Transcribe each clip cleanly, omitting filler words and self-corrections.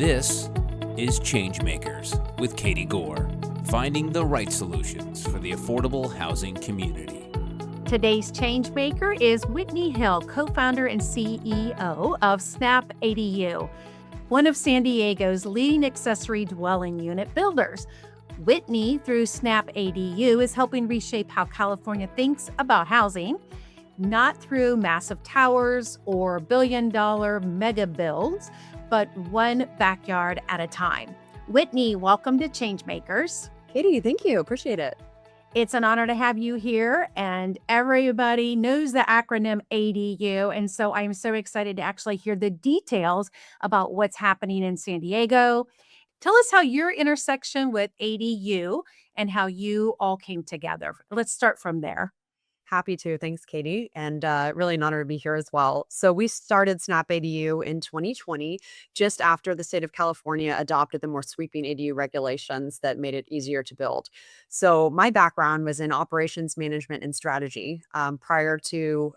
This is ChangeMakers with Katie Goar, finding the right solutions for the affordable housing community. Today's changemaker is Whitney Hill, co-founder and CEO of SnapADU, one of San Diego's leading accessory dwelling unit builders. Whitney, through SnapADU, is helping reshape how California thinks about housing, not through massive towers or billion-dollar mega builds, but one backyard at a time. Whitney, welcome to ChangeMakers. Katie, thank you. Appreciate it. It's an honor to have you here, and everybody knows the acronym ADU, and so I'm so excited to actually hear the details about what's happening in San Diego. Tell us how your intersection with ADU and how you all came together. Let's start from there. Happy to. Thanks, Katie. And really an honor to be here as well. So we started SnapADU in 2020, just after the state of California adopted the more sweeping ADU regulations that made it easier to build. So my background was in operations management and strategy. Prior to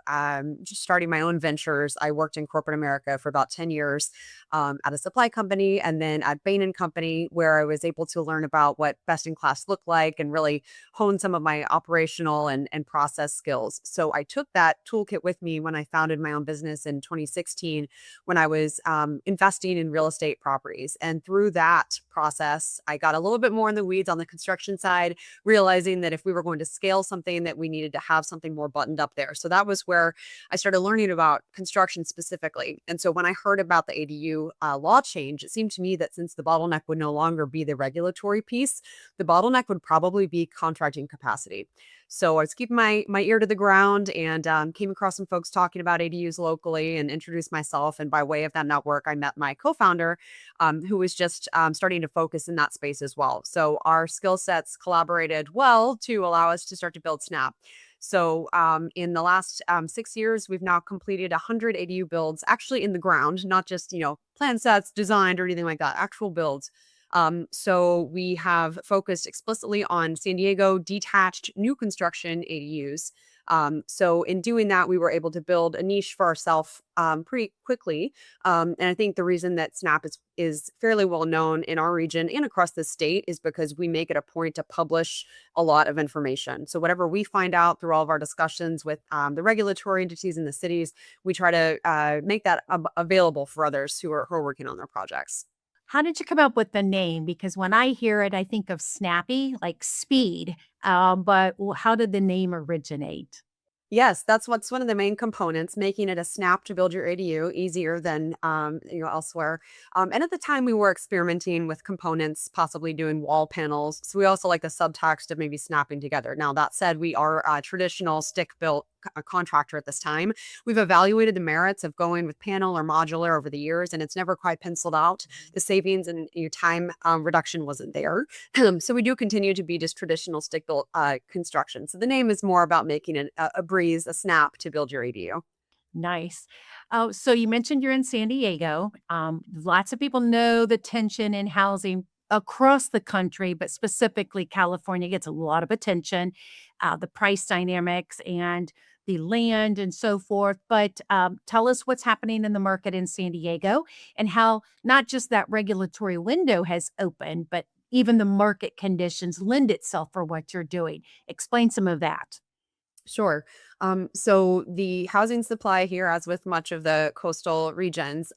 just starting my own ventures, I worked in corporate America for about 10 years at a supply company and then at Bain and Company, where I was able to learn about what best in class looked like and really hone some of my operational and process skills. So I took that toolkit with me when I founded my own business in 2016, when I was investing in real estate properties. And through that process, I got a little bit more in the weeds on the construction side, realizing that if we were going to scale something, that we needed to have something more buttoned up there. So that was where I started learning about construction specifically. And so when I heard about the ADU law change, it seemed to me that since the bottleneck would no longer be the regulatory piece, the bottleneck would probably be contracting capacity. So I was keeping my ear to the ground and came across some folks talking about ADUs locally and introduced myself. And by way of that network, I met my co-founder, who was just starting to focus in that space as well. So our skill sets collaborated well to allow us to start to build Snap. So in the last 6 years, we've now completed 100 ADU builds, actually in the ground, not just, plan sets designed or anything like that, actual builds. So we have focused explicitly on San Diego detached new construction ADUs. So in doing that, we were able to build a niche for ourselves pretty quickly. And I think the reason that Snap is fairly well known in our region and across the state is because we make it a point to publish a lot of information. So whatever we find out through all of our discussions with the regulatory entities in the cities, we try to make that available for others who are working on their projects. How did you come up with the name? Because when I hear it, I think of snappy, like speed. But how did the name originate? Yes, that's what's one of the main components, making it a snap to build your ADU easier than elsewhere. And at the time, we were experimenting with components, possibly doing wall panels. So we also like the subtext of maybe snapping together. Now that said, we are a traditional stick-built contractor at this time. We've evaluated the merits of going with panel or modular over the years, and it's never quite penciled out. The savings and time reduction wasn't there. So we do continue to be just traditional stick-built construction. So the name is more about making it a breeze, a snap to build your ADU. Nice. Oh, so you mentioned you're in San Diego. Lots of people know the tension in housing across the country, but specifically California gets a lot of attention, the price dynamics and the land and so forth. But tell us what's happening in the market in San Diego and how not just that regulatory window has opened, but even the market conditions lend itself for what you're doing. Explain some of that. Sure. So the housing supply here, as with much of the coastal regions,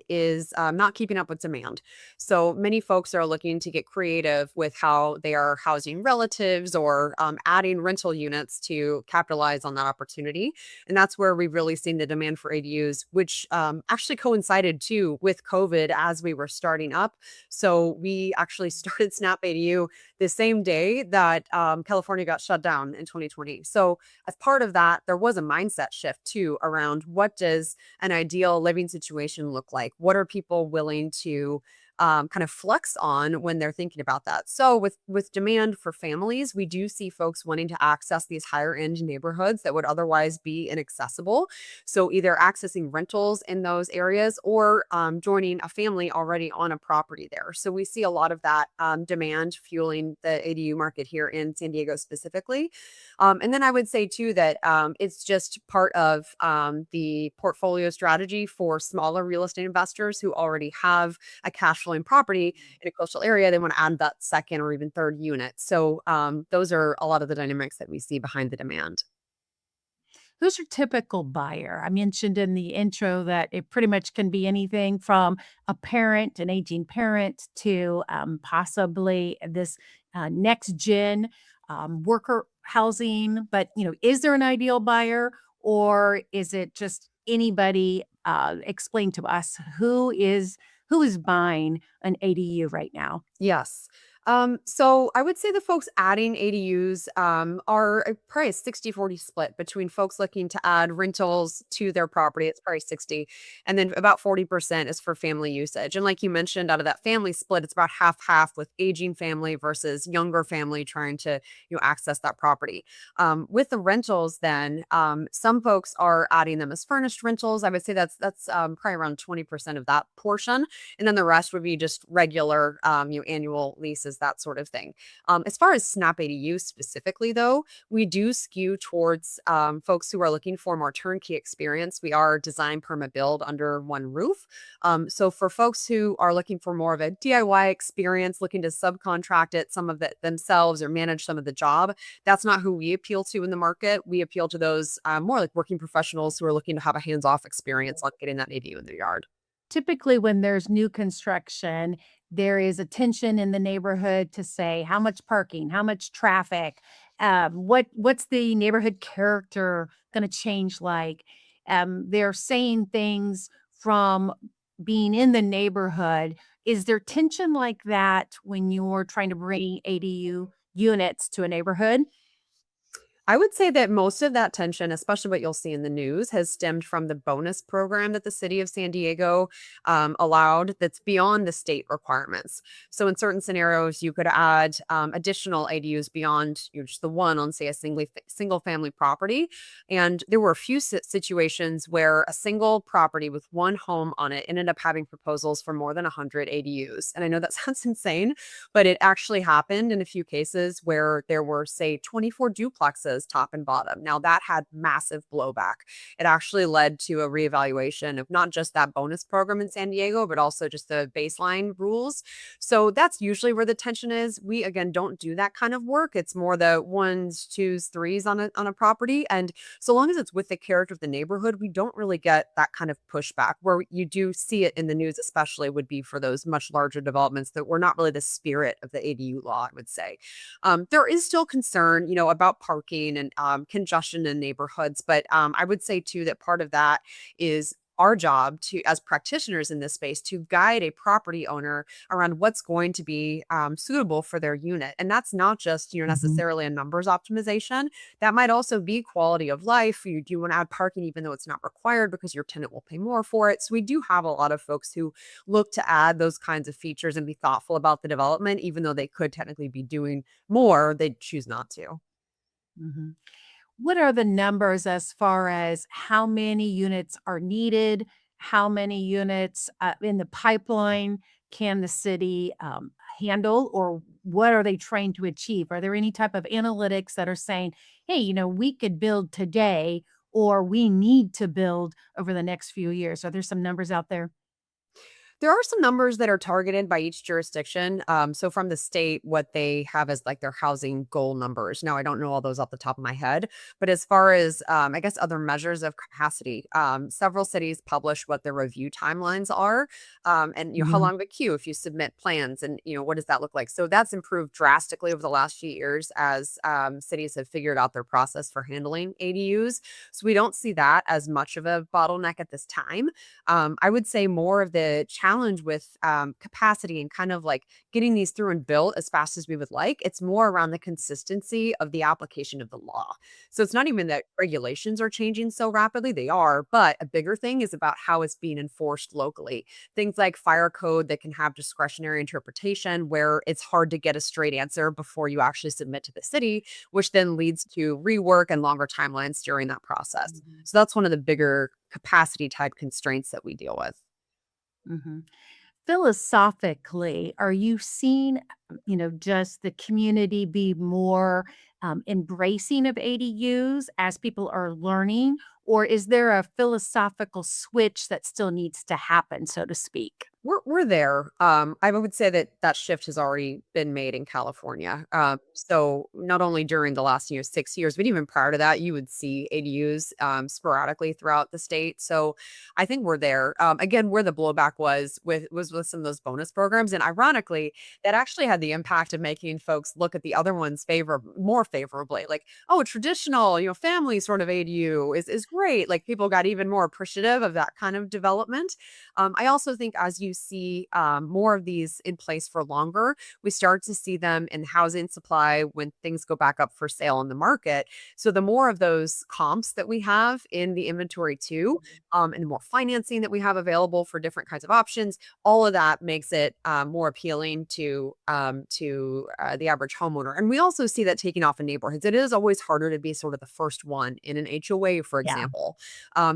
is not keeping up with demand. So many folks are looking to get creative with how they are housing relatives or adding rental units to capitalize on that opportunity. And that's where we've really seen the demand for ADUs, which actually coincided too with COVID as we were starting up. So we actually started Snap ADU the same day that California got shut down in 2020. So as part of that, there was a mindset shift too around what does an ideal living situation look like? What are people willing to kind of flex on when they're thinking about that? So with demand for families, we do see folks wanting to access these higher end neighborhoods that would otherwise be inaccessible. So either accessing rentals in those areas or joining a family already on a property there. So we see a lot of that demand fueling the ADU market here in San Diego specifically. And then I would say too that it's just part of the portfolio strategy for smaller real estate investors who already have a cash flowing property in a coastal area, they want to add that second or even third unit. So those are a lot of the dynamics that we see behind the demand. Who's your typical buyer? I mentioned in the intro that it pretty much can be anything from a parent, an aging parent, to possibly this next gen worker housing. But is there an ideal buyer, or is it just anybody? Explain to us who is buying an ADU right now. Yes. So I would say the folks adding ADUs are probably a 60-40 split between folks looking to add rentals to their property. It's probably 60. And then about 40% is for family usage. And like you mentioned, out of that family split, it's about half half with aging family versus younger family trying to access that property. With the rentals, then some folks are adding them as furnished rentals. I would say that's probably around 20% of that portion, and then the rest would be just regular, annual leases, that sort of thing. As far as SnapADU specifically, though, we do skew towards folks who are looking for more turnkey experience. We are design, perma, build under one roof. So for folks who are looking for more of a DIY experience, looking to subcontract it, some of it themselves or manage some of the job, that's not who we appeal to in the market. We appeal to those more like working professionals who are looking to have a hands-off experience on getting that ADU in their yard. Typically, when there's new construction, there is a tension in the neighborhood to say how much parking, how much traffic, what's the neighborhood character going to change like. They're saying things from being in the neighborhood. Is there tension like that when you're trying to bring ADU units to a neighborhood? I would say that most of that tension, especially what you'll see in the news, has stemmed from the bonus program that the city of San Diego allowed that's beyond the state requirements. So, in certain scenarios, you could add additional ADUs beyond just the one on, say, a single family property. And there were a few situations where a single property with one home on it ended up having proposals for more than 100 ADUs. And I know that sounds insane, but it actually happened in a few cases where there were, say, 24 duplexes top and bottom. Now, that had massive blowback. It actually led to a reevaluation of not just that bonus program in San Diego, but also just the baseline rules. So that's usually where the tension is. We, again, don't do that kind of work. It's more the ones, twos, threes on a property. And so long as it's with the character of the neighborhood, we don't really get that kind of pushback. Where you do see it in the news, especially, would be for those much larger developments that were not really the spirit of the ADU law, I would say. There is still concern, about parking and congestion in neighborhoods, but I would say too that part of that is our job to, as practitioners in this space, to guide a property owner around what's going to be suitable for their unit. And that's not just, Mhm. necessarily a numbers optimization. That might also be quality of life. You do want to add parking, even though it's not required because your tenant will pay more for it. So we do have a lot of folks who look to add those kinds of features and be thoughtful about the development, even though they could technically be doing more, they choose not to. Mhm. What are the numbers as far as how many units are needed? How many units in the pipeline can the city handle, or what are they trying to achieve? Are there any type of analytics that are saying, hey, we could build today, or we need to build over the next few years? Are there some numbers out there? There are some numbers that are targeted by each jurisdiction. So from the state, what they have as like their housing goal numbers. Now, I don't know all those off the top of my head, but as far as I guess other measures of capacity, several cities publish what their review timelines are, and how Mhm. long of a queue if you submit plans, and what does that look like. So that's improved drastically over the last few years as cities have figured out their process for handling ADUs. So we don't see that as much of a bottleneck at this time. I would say more of the challenge with capacity and kind of like getting these through and built as fast as we would like, it's more around the consistency of the application of the law. So it's not even that regulations are changing so rapidly, they are, but a bigger thing is about how it's being enforced locally. Things like fire code that can have discretionary interpretation where it's hard to get a straight answer before you actually submit to the city, which then leads to rework and longer timelines during that process. Mhm. So that's one of the bigger capacity type constraints that we deal with. Mhm. Philosophically, are you seeing, just the community be more embracing of ADUs as people are learning? Or is there a philosophical switch that still needs to happen, so to speak? We're there. I would say that that shift has already been made in California. So not only during the last 6 years, but even prior to that, you would see ADUs sporadically throughout the state. So I think we're there. Again, where the blowback was with some of those bonus programs, and ironically, that actually had the impact of making folks look at the other ones more favorably. Like, oh, a traditional, family sort of ADU is great. Like people got even more appreciative of that kind of development. I also think as you see more of these in place for longer, we start to see them in housing supply when things go back up for sale in the market. So the more of those comps that we have in the inventory too, and the more financing that we have available for different kinds of options, all of that makes it more appealing to the average homeowner. And we also see that taking off in neighborhoods. It is always harder to be sort of the first one in an HOA, for Yeah. example.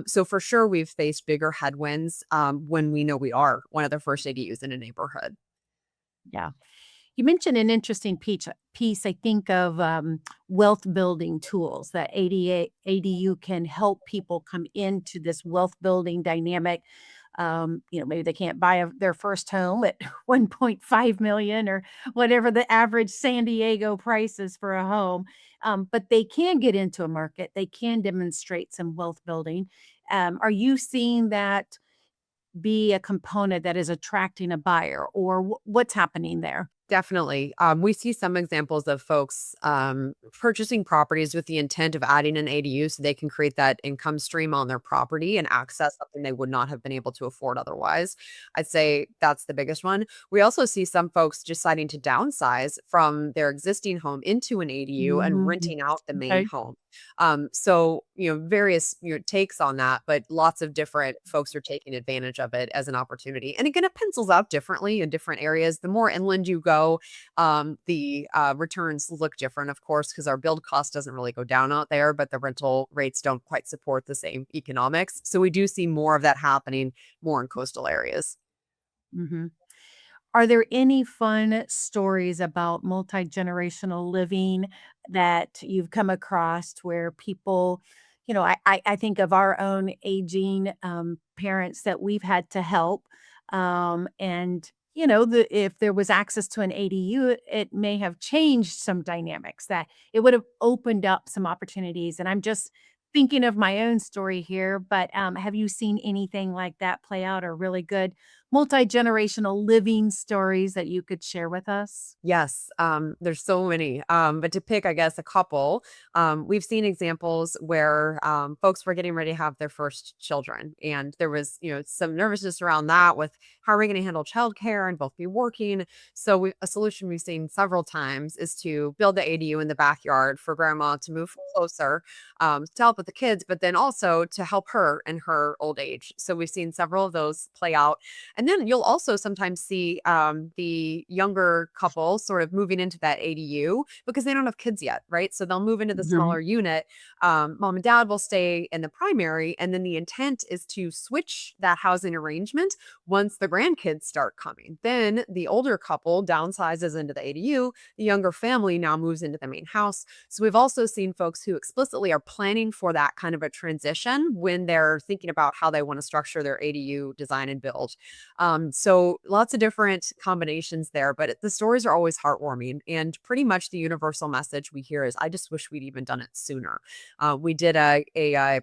So for sure, we've faced bigger headwinds when we know we are one of the first ADUs in a neighborhood. Yeah. You mentioned an interesting piece, I think, of wealth building tools that ADU can help people come into this wealth building dynamic. Maybe they can't buy their first home at 1.5 million or whatever the average San Diego price is for a home. But they can get into a market. They can demonstrate some wealth building. Are you seeing that be a component that is attracting a buyer, or what's happening there? Definitely. We see some examples of folks purchasing properties with the intent of adding an ADU so they can create that income stream on their property and access something they would not have been able to afford otherwise. I'd say that's the biggest one. We also see some folks deciding to downsize from their existing home into an ADU and Mhm. renting out the main Okay. home. So various takes on that, but lots of different folks are taking advantage of it as an opportunity. And again, it pencils out differently in different areas. The more inland you go, the returns look different, of course, because our build cost doesn't really go down out there, but the rental rates don't quite support the same economics. So we do see more of that happening more in coastal areas. Mhm. Are there any fun stories about multi-generational living that you've come across where people, I think of our own aging parents that we've had to help. And, if there was access to an ADU, it may have changed some dynamics that it would have opened up some opportunities. And I'm just thinking of my own story here, but have you seen anything like that play out or really good multi-generational living stories that you could share with us? Yes, there's so many. But to pick, I guess, a couple, we've seen examples where folks were getting ready to have their first children, and there was, some nervousness around that with how are we going to handle childcare and both be working. So a solution we've seen several times is to build the ADU in the backyard for grandma to move closer to help with the kids, but then also to help her in her old age. So we've seen several of those play out, and then you'll also sometimes see the younger couple sort of moving into that ADU because they don't have kids yet, right? So they'll move into the Mhm. smaller unit. Mom and dad will stay in the primary. And then the intent is to switch that housing arrangement once the grandkids start coming. Then the older couple downsizes into the ADU. The younger family now moves into the main house. So we've also seen folks who explicitly are planning for that kind of a transition when they're thinking about how they want to structure their ADU design and build. So lots of different combinations there, but the stories are always heartwarming. And pretty much the universal message we hear is, I just wish we'd even done it sooner. We did a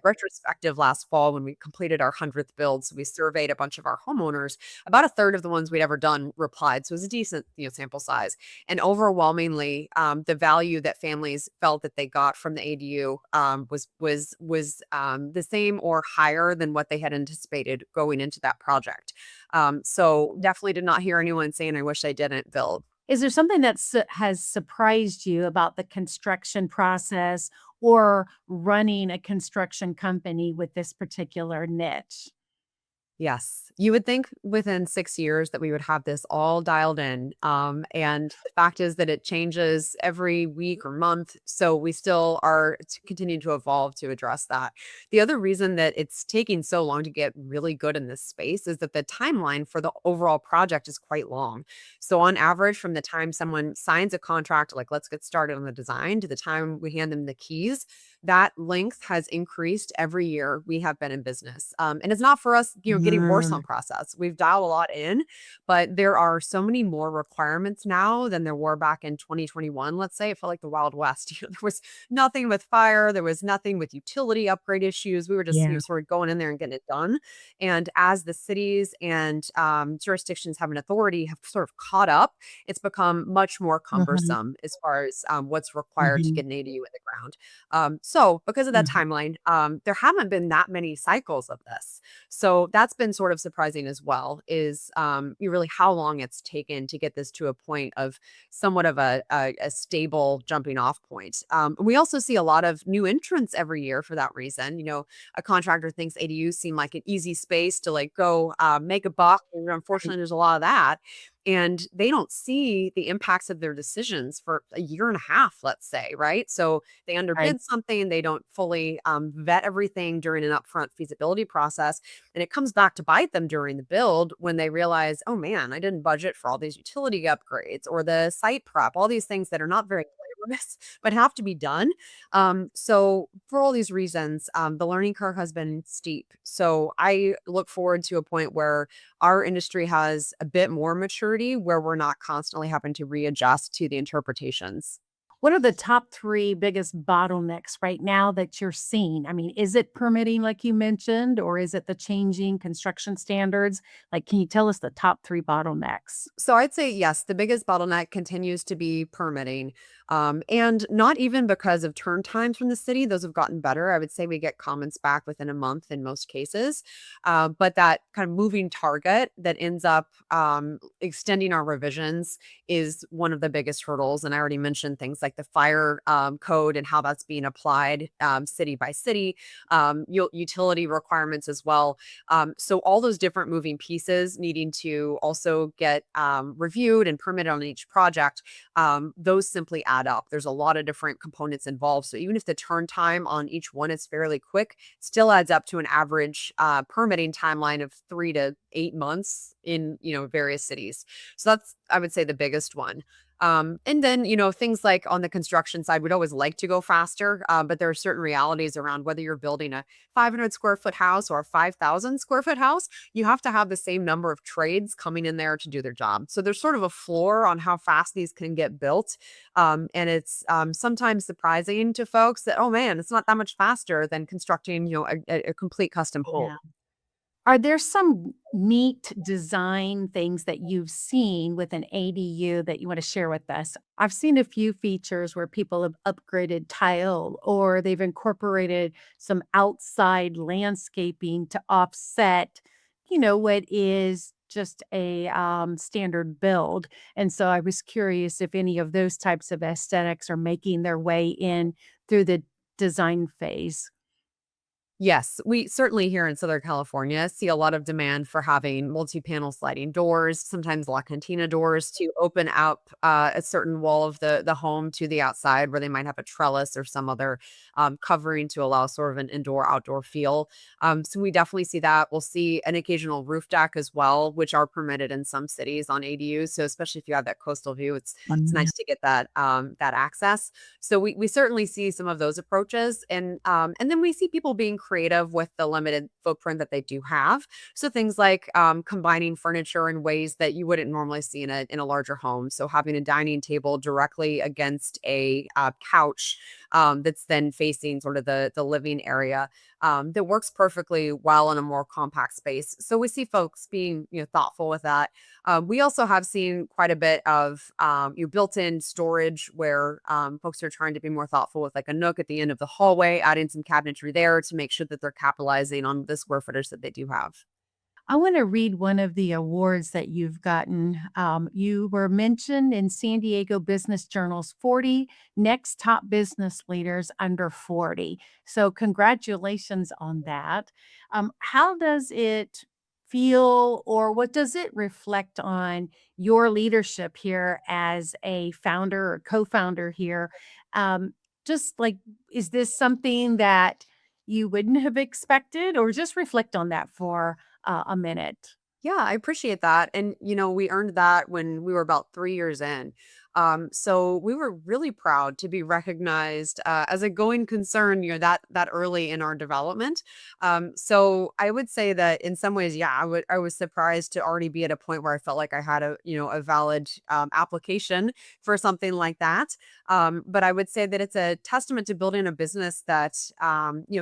retrospective last fall when we completed our 100th build. So we surveyed a bunch of our homeowners. About a third of the ones we'd ever done replied. So it was a decent, sample size. And overwhelmingly, the value that families felt that they got from the ADU was the same or higher than what they had anticipated going into that project. So definitely did not hear anyone saying, I wish I didn't build. Is there something that has surprised you about the construction process or running a construction company with this particular niche? Yes. You would think within 6 years that we would have this all dialed in, and the fact is that it changes every week or month, so we still are continuing to evolve to address that. The other reason that it's taking so long to get really good in this space is that the timeline for the overall project is quite long. So on average, from the time someone signs a contract, like, "Let's get started on the design," to the time we hand them the keys, that length has increased every year we have been in business. And it's not for us, getting worse on process. We've dialed a lot in, but there are so many more requirements now than there were back in 2021. Let's say it felt like the Wild West. There was nothing with fire, there was nothing with utility upgrade issues. We were just, Yeah. sort of going in there and getting it done. And as the cities and jurisdictions having authority have sort of caught up, it's become much more Mhm, cumbersome as far as what's required to mhm, get an ADU in the ground. So because of that mhm. timeline, there haven't been that many cycles of this. So that's been sort of surprising as well, is really how long it's taken to get this to a point of somewhat of a stable jumping off point. We also see a lot of new entrants every year for that reason. A contractor thinks ADUs seem like an easy space to like go make a buck. And Right, unfortunately, there's a lot of that. And they don't see the impacts of their decisions for a year and a half, let's say, right? So they right. underbid something, they don't fully vet everything during an upfront feasibility process. And it comes back to bite them during the build when they realize, oh man, I didn't budget for all these utility upgrades or the site prep, all these things that are not very glamorous, but have to be done. So for all these reasons, the learning curve has been steep. So I look forward to a point where our industry has a bit more maturity where we're not constantly having to readjust to the interpretations. What are the top 3 biggest bottlenecks right now that you're seeing? I mean, is it permitting like you mentioned, or is it the changing construction standards? Like, can you tell us the top 3 bottlenecks? So I'd say yes, the biggest bottleneck continues to be permitting. And not even because of turn times from the city, those have gotten better. I would say we get comments back within a month in most cases. But that kind of moving target that ends up extending our revisions is one of the biggest hurdles. And I already mentioned things like the fire code and how that's being applied city by city, utility requirements as well. So all those different moving pieces needing to also get reviewed and permitted on each project, those simply add up. There's a lot of different components involved. So even if the turn time on each one is fairly quick, still adds up to an average permitting timeline of 3 to 8 months in various cities. So that's, I would say, the biggest one. And then, things like on the construction side, we'd always like to go faster, but there are certain realities around whether you're building a 500 square foot house or a 5,000 square foot house, you have to have the same number of trades coming in there to do their job. So there's sort of a floor on how fast these can get built. And it's sometimes surprising to folks that, oh man, it's not that much faster than constructing, a complete custom home. Yeah. Are there some neat design things that you've seen with an ADU that you want to share with us? I've seen a few features where people have upgraded tile or they've incorporated some outside landscaping to offset, what is just a standard build. And so I was curious if any of those types of aesthetics are making their way in through the design phase. Yes, we certainly here in Southern California see a lot of demand for having multi-panel sliding doors, sometimes La Cantina doors to open up a certain wall of the home to the outside where they might have a trellis or some other covering to allow sort of an indoor-outdoor feel. So we definitely see that. We'll see an occasional roof deck as well, which are permitted in some cities on ADUs. So especially if you have that coastal view, it's nice to get that access. So we certainly see some of those approaches, and then we see people being creative with the limited footprint that they do have. So things like combining furniture in ways that you wouldn't normally see in a larger home. So having a dining table directly against a couch that's then facing sort of the living area, that works perfectly well in a more compact space. So we see folks being thoughtful with that. We also have seen quite a bit of built-in storage where folks are trying to be more thoughtful with like a nook at the end of the hallway, adding some cabinetry there to make sure that they're capitalizing on the square footage that they do have. I want to read one of the awards that you've gotten. You were mentioned in San Diego Business Journal's 40 Next Top Business Leaders Under 40. So, congratulations on that. How does it feel, or what does it reflect on your leadership here as a founder or co founder here? Just like, is this something that you wouldn't have expected, or just reflect on that for a minute? Yeah, I appreciate that. And, we earned that when we were about 3 years in. So we were really proud to be recognized as a going concern, that early in our development. So I would say that in some ways, yeah, I was surprised to already be at a point where I felt like I had a valid application for something like that. But I would say that it's a testament to building a business that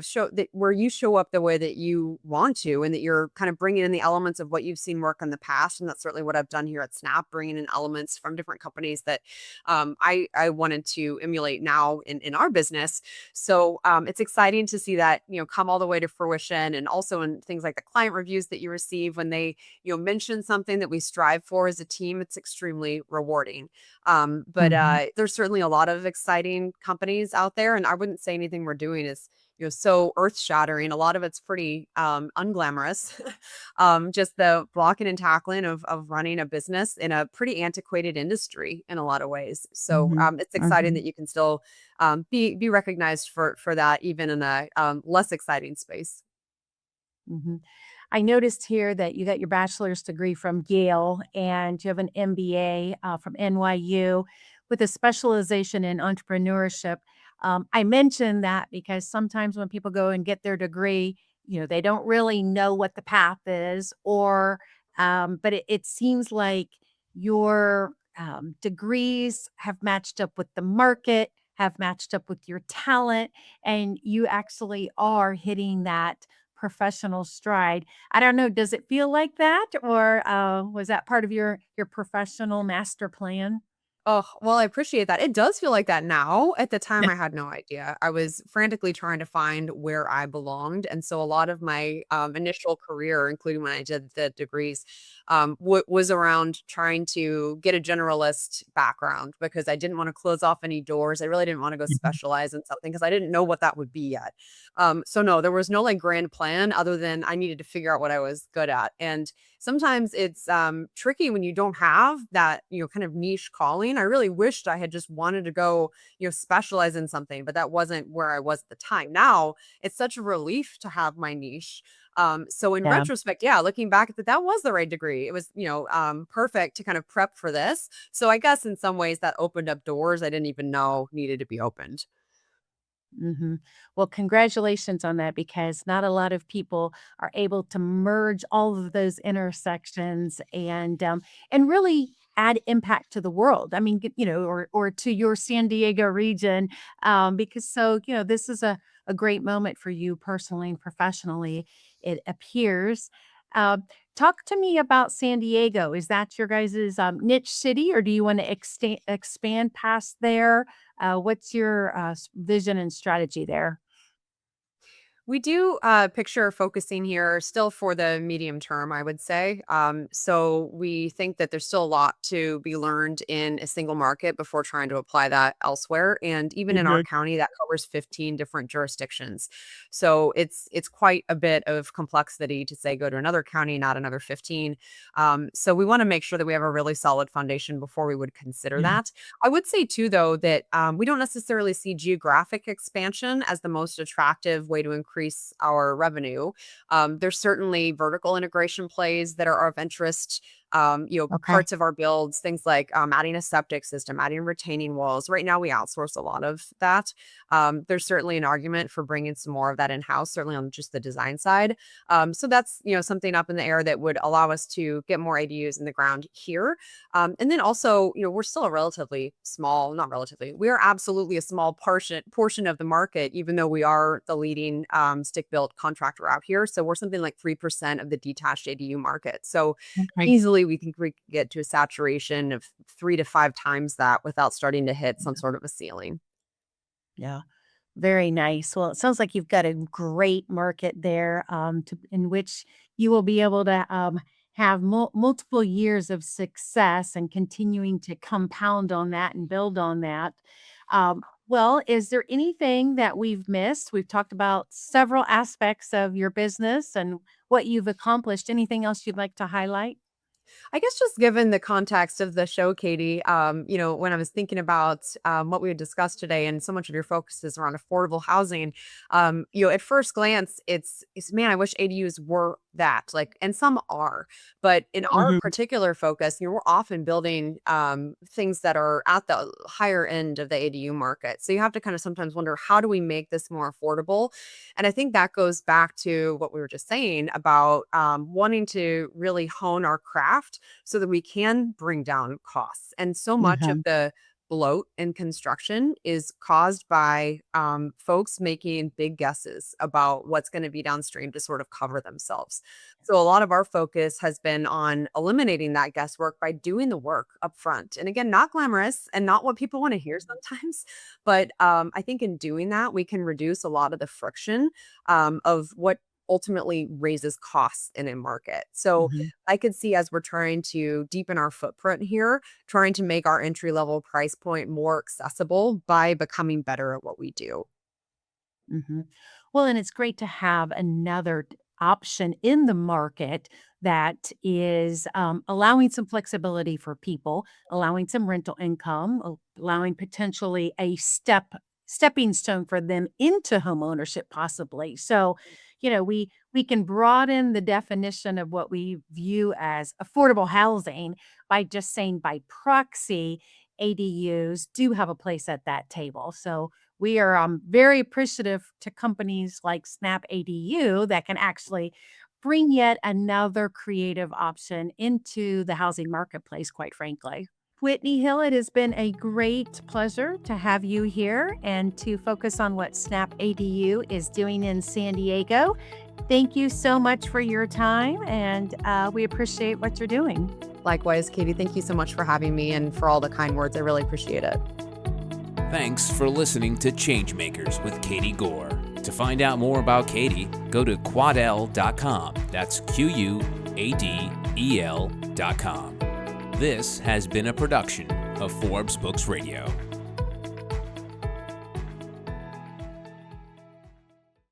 show that where you show up the way that you want to, and that you're kind of bringing in the elements of what you've seen work in the past. And that's certainly what I've done here at Snap, bringing in elements from different companies that I wanted to emulate now in our business. So it's exciting to see that come all the way to fruition, and also in things like the client reviews that you receive when they mention something that we strive for as a team. It's extremely rewarding. But Mhm. there's certainly a lot of exciting companies out there, and I wouldn't say anything we're doing is so earth shattering. A lot of it's pretty unglamorous. Just the blocking and tackling of running a business in a pretty antiquated industry in a lot of ways. So Mhm. it's exciting that Mhm. you can still be recognized for that, even in a less exciting space. Mhm. I noticed here that you got your bachelor's degree from Yale and you have an MBA from NYU with a specialization in entrepreneurship. I mention that because sometimes when people go and get their degree, they don't really know what the path is, or, but it seems like your degrees have matched up with the market, have matched up with your talent, and you actually are hitting that professional stride. I don't know, does it feel like that, or, was that part of your professional master plan? Oh, well, I appreciate that. It does feel like that now. At the time, I had no idea. I was frantically trying to find where I belonged. And so a lot of my initial career, including when I did the degrees, was around trying to get a generalist background because I didn't want to close off any doors. I really didn't want to go Mhm. specialize in something because I didn't know what that would be yet. So, no, there was no like grand plan other than I needed to figure out what I was good at. And sometimes it's tricky when you don't have that kind of niche calling. I really wished I had just wanted to go specialize in something, but that wasn't where I was at the time. Now it's such a relief to have my niche. So in Yeah. retrospect, yeah, looking back at that was the right degree. It was perfect to kind of prep for this. So I guess in some ways that opened up doors I didn't even know needed to be opened. Mhm. Well, congratulations on that because not a lot of people are able to merge all of those intersections and really add impact to the world. I mean, or to your San Diego region, because this is a great moment for you personally and professionally, it appears. Uh, Talk to me about San Diego. Is that your guys' niche city, or do you want to expand past there? What's your vision and strategy there? We do picture focusing here still for the medium term, I would say. So we think that there's still a lot to be learned in a single market before trying to apply that elsewhere. And even in our Mhm. county, that covers 15 different jurisdictions. So it's quite a bit of complexity to say go to another county, not another 15. So we want to make sure that we have a really solid foundation before we would consider Yeah. that. I would say too, though, that we don't necessarily see geographic expansion as the most attractive way to increase our revenue. There's certainly vertical integration plays that are of interest. Okay. Parts of our builds, things like adding a septic system, adding retaining walls. Right now, we outsource a lot of that. There's certainly an argument for bringing some more of that in house, certainly on just the design side. So that's something up in the air that would allow us to get more ADUs in the ground here. And then also, we're still a relatively small, not relatively, we are absolutely a small portion of the market, even though we are the leading stick built contractor out here. So we're something like 3% of the detached ADU market. So Okay. easily we can get to a saturation of 3 to 5 times that without starting to hit some sort of a ceiling. Yeah. Very nice. Well, it sounds like you've got a great market there, in which you will be able to have multiple years of success and continuing to compound on that and build on that. Well, is there anything that we've missed? We've talked about several aspects of your business and what you've accomplished. Anything else you'd like to highlight? I guess just given the context of the show, Katie, when I was thinking about what we had discussed today, and so much of your focus is around affordable housing, at first glance, it's man, I wish ADUs were that, like, and some are, but in our Mhm. particular focus, we're often building things that are at the higher end of the ADU market. So you have to kind of sometimes wonder, how do we make this more affordable? And I think that goes back to what we were just saying about wanting to really hone our craft so that we can bring down costs. And so much of Mhm. the bloat in construction is caused by folks making big guesses about what's going to be downstream to sort of cover themselves. So a lot of our focus has been on eliminating that guesswork by doing the work up front. And again, not glamorous and not what people want to hear sometimes, but I think in doing that, we can reduce a lot of the friction of what ultimately raises costs in a market. So Mhm. I could see, as we're trying to deepen our footprint here, trying to make our entry level price point more accessible by becoming better at what we do. Mhm. Well, and it's great to have another option in the market that is allowing some flexibility for people, allowing some rental income, allowing potentially a stepping stone for them into home ownership, possibly. So, we can broaden the definition of what we view as affordable housing by just saying by proxy, ADUs do have a place at that table. So we are very appreciative to companies like SnapADU that can actually bring yet another creative option into the housing marketplace, quite frankly. Whitney Hill, it has been a great pleasure to have you here and to focus on what SnapADU is doing in San Diego. Thank you so much for your time, and we appreciate what you're doing. Likewise, Katie, thank you so much for having me and for all the kind words. I really appreciate it. Thanks for listening to ChangeMakers with Katie Goar. To find out more about Katie, go to quadel.com. That's QUADEL.com. This has been a production of Forbes Books Radio.